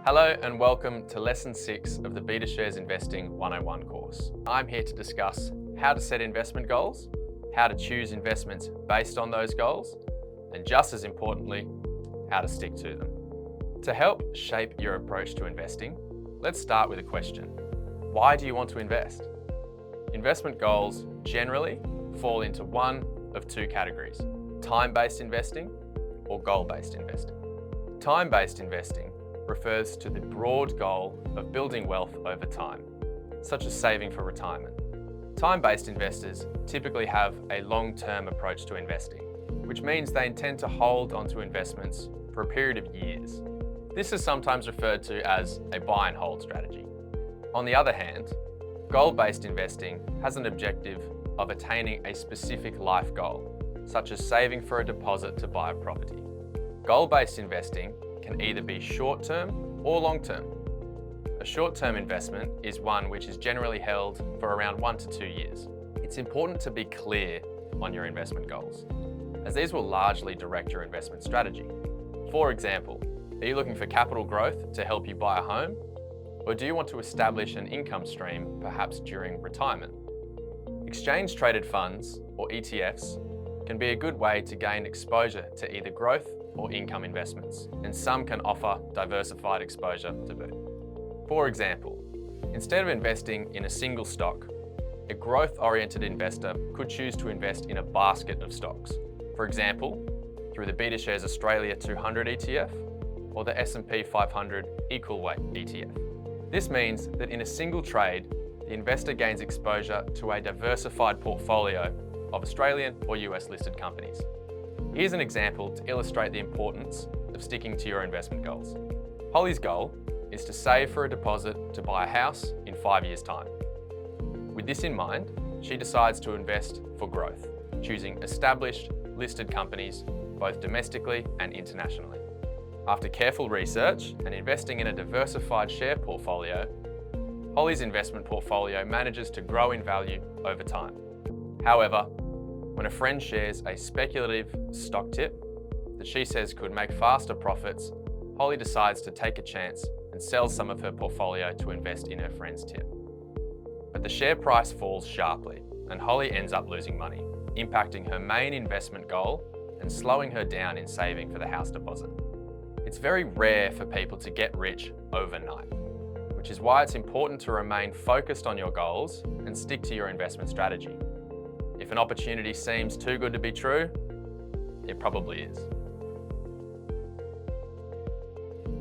Hello and welcome to Lesson 6 of the BetaShares Investing 101 course. I'm here to discuss how to set investment goals, how to choose investments based on those goals, and just as importantly, how to stick to them. To help shape your approach to investing, let's start with a question. Why do you want to invest? Investment goals generally fall into one of two categories: time-based investing or goal-based investing. Time-based investing refers to the broad goal of building wealth over time, such as saving for retirement. Time-based investors typically have a long-term approach to investing, which means they intend to hold onto investments for a period of years. This is sometimes referred to as a buy and hold strategy. On the other hand, goal-based investing has an objective of attaining a specific life goal, such as saving for a deposit to buy a property. Goal-based investing can either be short-term or long-term. A short-term investment is one which is generally held for around 1 to 2 years. It's important to be clear on your investment goals, as these will largely direct your investment strategy. For example, are you looking for capital growth to help you buy a home? Or do you want to establish an income stream, perhaps during retirement? Exchange-traded funds, or ETFs, can be a good way to gain exposure to either growth or income investments, and some can offer diversified exposure to boot. For example, instead of investing in a single stock, a growth-oriented investor could choose to invest in a basket of stocks. For example, through the BetaShares Australia 200 ETF or the S&P 500 Equal Weight ETF. This means that in a single trade, the investor gains exposure to a diversified portfolio of Australian or US listed companies. Here's an example to illustrate the importance of sticking to your investment goals. Holly's goal is to save for a deposit to buy a house in 5 years' time. With this in mind, she decides to invest for growth, choosing established, listed companies both domestically and internationally. After careful research and investing in a diversified share portfolio, Holly's investment portfolio manages to grow in value over time. However, when a friend shares a speculative stock tip that she says could make faster profits, Holly decides to take a chance and sell some of her portfolio to invest in her friend's tip. But the share price falls sharply and Holly ends up losing money, impacting her main investment goal and slowing her down in saving for the house deposit. It's very rare for people to get rich overnight, which is why it's important to remain focused on your goals and stick to your investment strategy. If an opportunity seems too good to be true, it probably is.